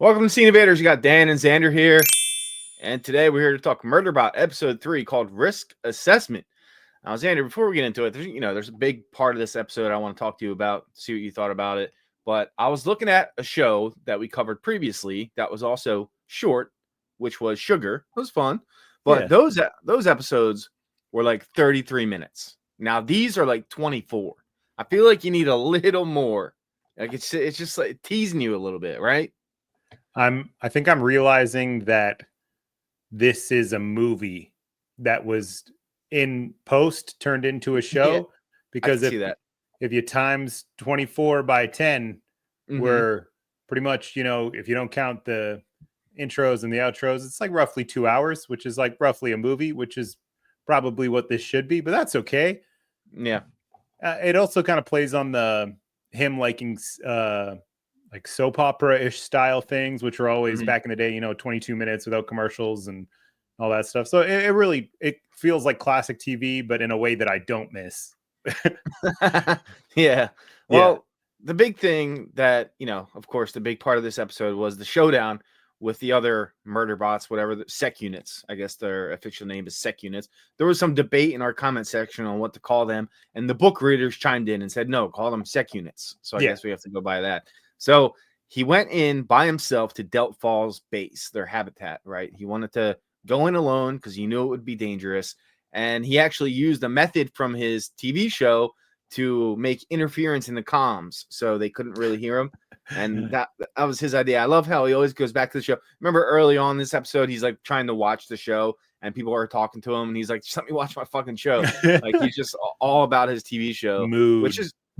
Welcome to Scene Invaders. You got Dan and Xander here, and today we're here to talk Murderbot episode 3 called Risk Assessment. Now, Xander, before we get into it, there's a big part of this episode I want to talk to you about, see what you thought about it. But I was looking at a show that we covered previously that was also short, which was Sugar. It was fun, but those episodes were like 33 minutes. Now these are like 24. I feel like you need a little more. Like it's just like teasing you a little bit, right? I think I'm realizing that this is a movie that was in post turned into a show because if you times 24 by 10, we're pretty much, if you don't count the intros and the outros, it's like roughly 2 hours, which is like roughly a movie, which is probably what this should be, but that's okay. Yeah. It also kind of plays on the him liking like soap opera-ish style things, which were always back in the day, 22 minutes without commercials and all that stuff. So it feels like classic TV, but in a way that I don't miss. Yeah. Well, the big thing that, of course, the big part of this episode was the showdown with the other murder bots, whatever, the sec units. I guess their official name is sec units. There was some debate in our comment section on what to call them, and the book readers chimed in and said, no, call them sec units. So I guess we have to go by that. So he went in by himself to Delt Falls base, their habitat, right? He wanted to go in alone because he knew it would be dangerous. And he actually used a method from his TV show to make interference in the comms so they couldn't really hear him. And that was his idea. I love how he always goes back to the show. Remember early on in this episode, he's like trying to watch the show and people are talking to him and he's like, just let me watch my fucking show. Like he's just all about his TV show,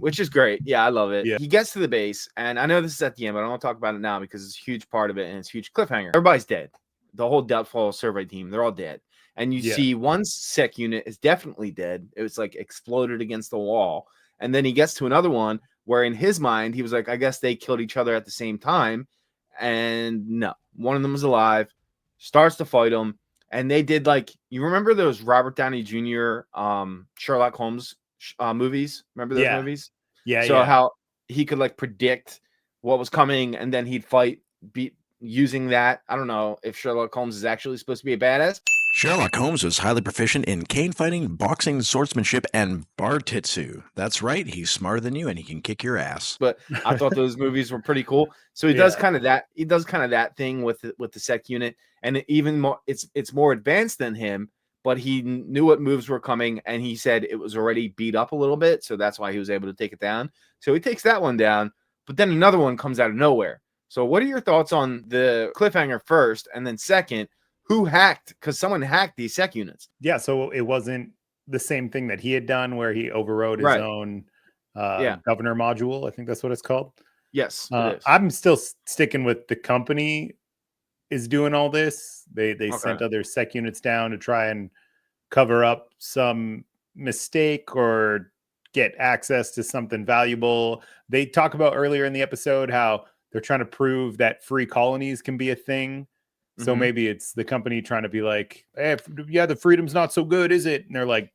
which is great. Yeah, I love it. Yeah. He gets to the base, and I know this is at the end, but I don't want to talk about it now because it's a huge part of it and it's a huge cliffhanger. Everybody's dead. The whole Delt Falls survey team, they're all dead. And you see one sec unit is definitely dead. It was like exploded against the wall. And then he gets to another one where in his mind, he was like, I guess they killed each other at the same time. And no, one of them was alive, starts to fight him. And they did like, you remember those Robert Downey Jr. Sherlock Holmes movies? Remember those movies? Yeah. So how he could like predict what was coming and then he'd fight using that. I don't know if Sherlock Holmes is actually supposed to be a badass. Sherlock Holmes was highly proficient in cane fighting, boxing, swordsmanship, and bartitsu. That's right, he's smarter than you and he can kick your ass. But I thought those movies were pretty cool. So he does kind of that. He does kind of that thing with the sec unit, and even more, it's more advanced than him. But he knew what moves were coming, and he said it was already beat up a little bit, so that's why he was able to take it down. So he takes that one down, but then another one comes out of nowhere. So what are your thoughts on the cliffhanger first, and then second? Who hacked? Because someone hacked these sec units. Yeah, so it wasn't the same thing that he had done where he overrode his own governor module. I think that's what it's called. Yes, it is. I'm still sticking with the company is doing all this. They sent other sec units down to try and cover up some mistake or get access to something valuable. They talk about earlier in the episode how they're trying to prove that free colonies can be a thing. So maybe it's the company trying to be like, hey, the freedom's not so good, is it? And they're like,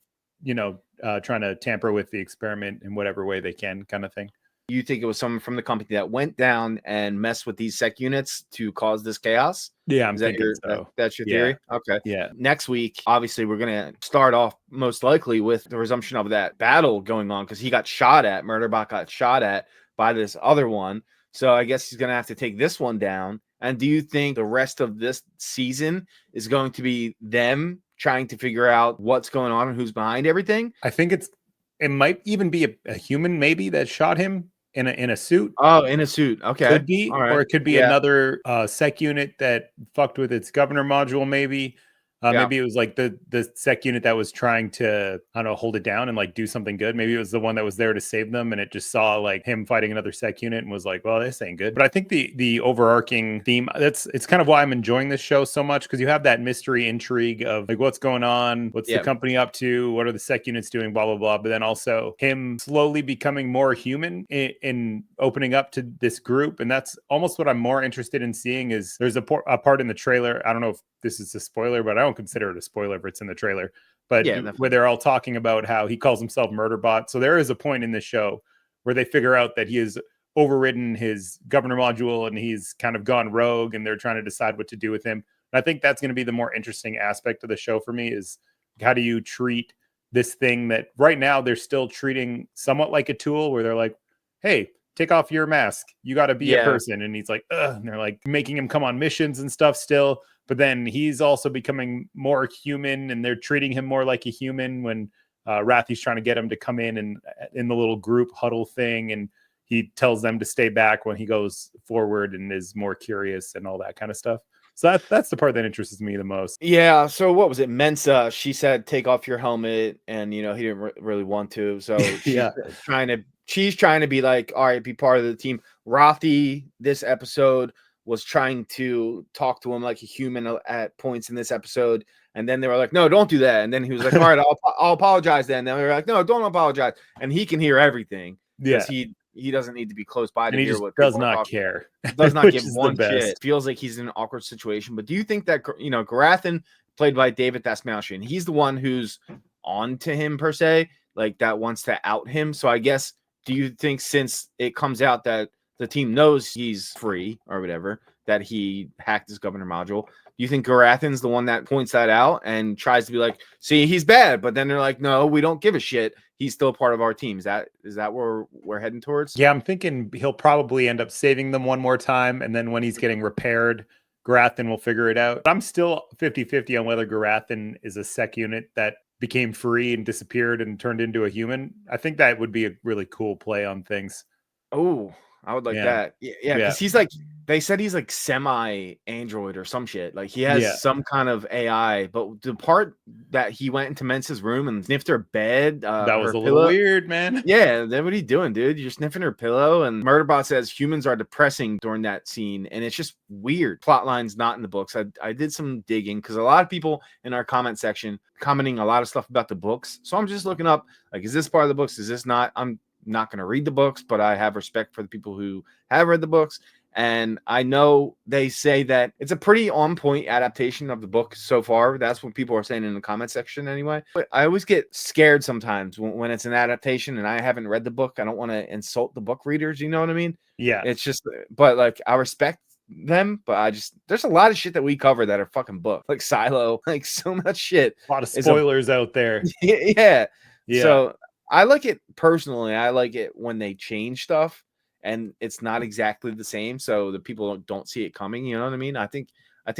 trying to tamper with the experiment in whatever way they can, kind of thing. You think it was someone from the company that went down and messed with these sec units to cause this chaos? Yeah, I'm thinking so. That's your theory? Okay. Yeah. Next week, obviously, we're going to start off most likely with the resumption of that battle going on because he got shot at. Murderbot got shot at by this other one. So I guess he's going to have to take this one down. And do you think the rest of this season is going to be them trying to figure out what's going on and who's behind everything? I think it might even be a human maybe that shot him in a suit. Oh, in a suit. Okay. Could be. Right. Or it could be another sec unit that fucked with its governor module maybe. Maybe it was like the sec unit that was trying to, I don't know, hold it down and like do something good. Maybe it was the one that was there to save them and it just saw like him fighting another sec unit and was like, well, this ain't good. But I think the overarching theme, it's kind of why I'm enjoying this show so much, because you have that mystery intrigue of like what's going on, what's the company up to, what are the sec units doing, blah, blah, blah. But then also him slowly becoming more human in opening up to this group. And that's almost what I'm more interested in seeing. Is there's a part in the trailer, I don't know if this is a spoiler, but I don't consider it a spoiler if it's in the trailer, but where they're all talking about how he calls himself Murderbot. So there is a point in the show where they figure out that he is overridden his governor module and he's kind of gone rogue and they're trying to decide what to do with him. And I think that's going to be the more interesting aspect of the show for me is how do you treat this thing that right now they're still treating somewhat like a tool where they're like, hey, take off your mask. You got to be a person. And he's like, ugh. And they're like making him come on missions and stuff still. But then he's also becoming more human and they're treating him more like a human when Rathy's trying to get him to come in and in the little group huddle thing. And he tells them to stay back when he goes forward and is more curious and all that kind of stuff. So that's the part that interests me the most. Yeah. So what was it? Mensa, she said, take off your helmet. And, he didn't really want to. So she's trying to be like, all right, be part of the team. Rathy, this episode, was trying to talk to him like a human at points in this episode. And then they were like, no, don't do that. And then he was like, all right, I'll apologize then. And then they were like, no, don't apologize. And he can hear everything because he doesn't need to be close by to hear what does not care. Does not give one shit. Feels like he's in an awkward situation. But do you think that, Garathan, played by David Thasmalchian, he's the one who's on to him per se, like that wants to out him? So I guess, do you think since it comes out that the team knows he's free or whatever, that he hacked his governor module, do you think Garathan's the one that points that out and tries to be like, see, he's bad, but then they're like, no, we don't give a shit. He's still part of our team. Is that where we're heading towards? Yeah, I'm thinking he'll probably end up saving them one more time. And then when he's getting repaired, Garathan will figure it out. I'm still 50-50 on whether Garathan is a sec unit that became free and disappeared and turned into a human. I think that would be a really cool play on things. Oh, I would like that. Yeah, because he's like, they said he's like semi-android or some shit. Like he has some kind of AI, but the part that he went into Mensa's room and sniffed her bed, that was a little weird, man. Yeah, then what are you doing, dude? You're sniffing her pillow. And Murderbot says humans are depressing during that scene, and it's just weird. Plot lines not in the books. I did some digging because a lot of people in our comment section commenting a lot of stuff about the books. So I'm just looking up, like, is this part of the books? Is this not? I'm not going to read the books, but I have respect for the people who have read the books. And I know they say that it's a pretty on point adaptation of the book so far. That's what people are saying in the comment section anyway. But I always get scared sometimes when it's an adaptation and I haven't read the book. I don't want to insult the book readers. You know what I mean? Yeah. It's just, but like, I respect them, but there's a lot of shit that we cover that are fucking book, like Silo, like so much shit. A lot of spoilers out there. Yeah. So I like it personally. I like it when they change stuff and it's not exactly the same, so the people don't see it coming. You know what I mean? I think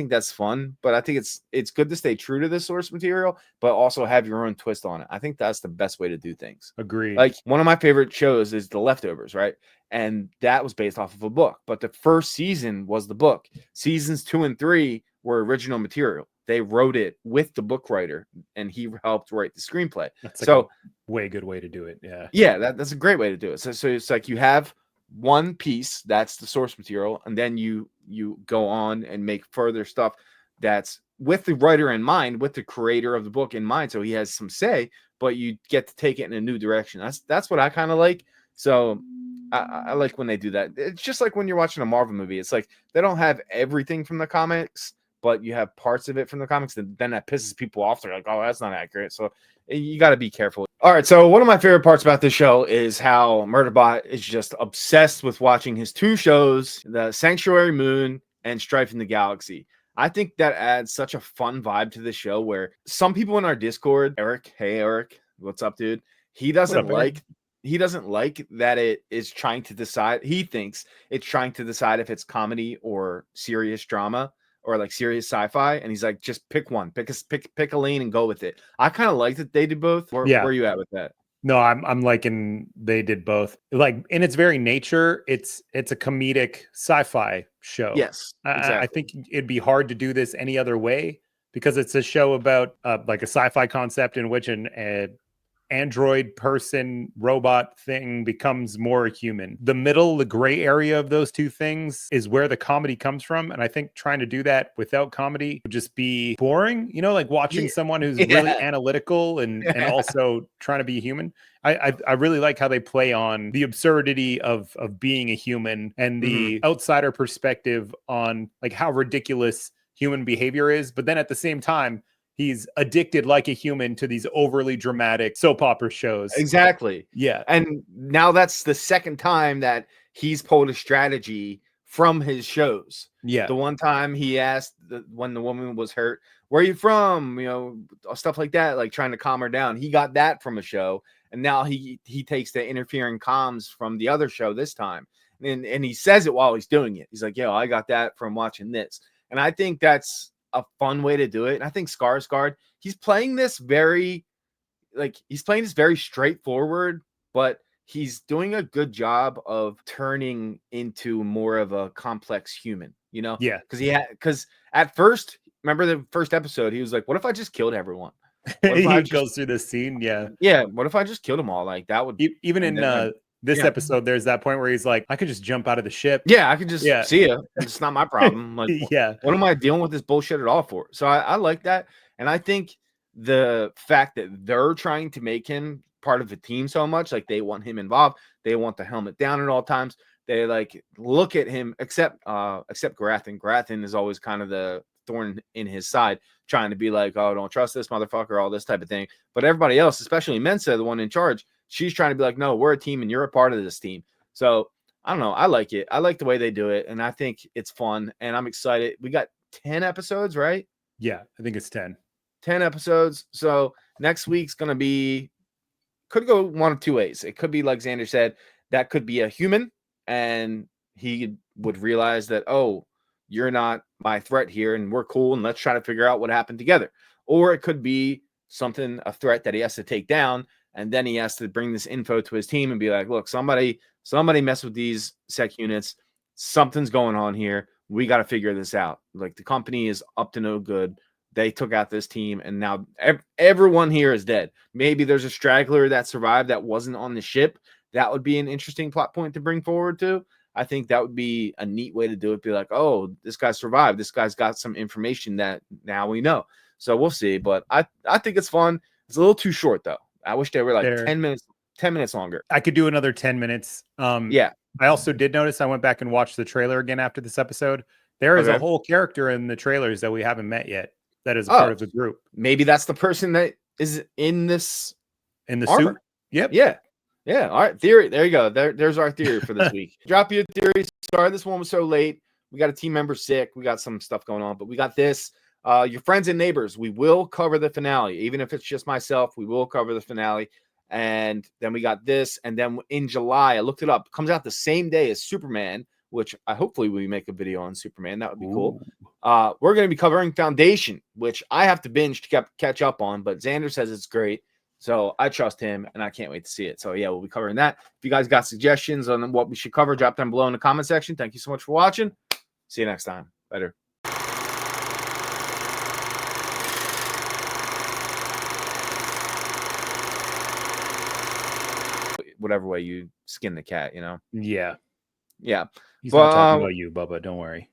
that's fun, but I think it's good to stay true to the source material, but also have your own twist on it. I think that's the best way to do things. Agreed. Like one of my favorite shows is The Leftovers, right? And that was based off of a book, but the first season was the book. Seasons 2 and 3 were original material. They wrote it with the book writer, and he helped write the screenplay. That's like a way good way to do it. Yeah, that's a great way to do it. So it's like you have one piece that's the source material, and then you go on and make further stuff that's with the writer in mind, with the creator of the book in mind, so he has some say, but you get to take it in a new direction. That's what I kind of like. So I like when they do that. It's just like when you're watching a Marvel movie. It's like they don't have everything from the comics, but you have parts of it from the comics, and then that pisses people off. They're like, oh, that's not accurate. So you got to be careful. All right. So one of my favorite parts about this show is how Murderbot is just obsessed with watching his two shows, The Sanctuary Moon and Strife in the Galaxy. I think that adds such a fun vibe to the show where some people in our Discord, Eric, hey, Eric, what's up, dude? He doesn't like that it is trying to decide. He thinks it's trying to decide if it's comedy or serious drama or like serious sci-fi, and he's like, just pick one, pick a lane and go with it. I kind of like that they did both. Where are you at with that? No, I'm liking they did both. Like in its very nature, it's a comedic sci-fi show. Yes, exactly. I think it'd be hard to do this any other way because it's a show about like a sci-fi concept in which an android person robot thing becomes more human. The gray area of those two things is where the comedy comes from, and I think trying to do that without comedy would just be boring, like watching someone who's really analytical and also trying to be human. I really like how they play on the absurdity of being a human and the outsider perspective on like how ridiculous human behavior is, but then at the same time he's addicted like a human to these overly dramatic soap opera shows. Exactly. Yeah. And now that's the second time that he's pulled a strategy from his shows. Yeah. The one time he asked when the woman was hurt, where are you from? You know, stuff like that, like trying to calm her down. He got that from a show. And now he takes the interfering comms from the other show this time. And he says it while he's doing it. He's like, yo, I got that from watching this. And I think that's a fun way to do it. And I think Skarsgård, he's playing this very straightforward, but he's doing a good job of turning into more of a complex human, you know? Yeah. Because at first, remember the first episode, he was like, what if I just killed everyone? He goes through this scene. Yeah. Yeah. What if I just killed them all? Like that would even in this episode, there's that point where he's like, I could just jump out of the ship. Yeah, I could just see it. It's not my problem. Like, yeah. What am I dealing with this bullshit at all for? So I like that. And I think the fact that they're trying to make him part of the team so much, like they want him involved, they want the helmet down at all times. They like look at him, except Grathan. Grathan is always kind of the thorn in his side, trying to be like, oh, don't trust this motherfucker, all this type of thing. But everybody else, especially Mensa, the one in charge, she's trying to be like, no, we're a team and you're a part of this team. So I don't know. I like it. I like the way they do it. And I think it's fun. And I'm excited. We got 10 episodes, right? Yeah, I think it's 10. 10 episodes. So next week's going to be, could go one of two ways. It could be, like Xander said, that could be a human and he would realize that, oh, you're not my threat here and we're cool and let's try to figure out what happened together. Or it could be something, a threat that he has to take down, and then he has to bring this info to his team and be like, look, somebody mess with these sec units. Something's going on here. We got to figure this out. Like the company is up to no good. They took out this team and now everyone here is dead. Maybe there's a straggler that survived that wasn't on the ship. That would be an interesting plot point to bring forward too. I think that would be a neat way to do it. Be like, oh, this guy survived. This guy's got some information that now we know. So we'll see. But I think it's fun. It's a little too short though. I wish they were like 10 minutes longer. I could do another 10 minutes. Yeah. I also did notice, I went back and watched the trailer again after this episode. There is a whole character in the trailers that we haven't met yet. That is a part of the group. Maybe that's the person that is in this in the armor. suit. Yep. Yeah. All right. Theory. There you go. There's our theory for this week. Drop your theory. Sorry, this one was so late. We got a team member sick. We got some stuff going on, but we got this. Your friends and neighbors. We will cover the finale, even if it's just myself. We will cover the finale, and then we got this. And then in July, I looked it up. Comes out the same day as Superman, which hopefully we make a video on Superman. That would be cool. We're going to be covering Foundation, which I have to binge to catch up on, but Xander says it's great. So I trust him and I can't wait to see it. So yeah, we'll be covering that. If you guys got suggestions on what we should cover, drop them below in the comment section. Thank you so much for watching. See you next time. Later. Whatever way you skin the cat, you know? Yeah. Yeah. He's not talking about you, Bubba. Don't worry.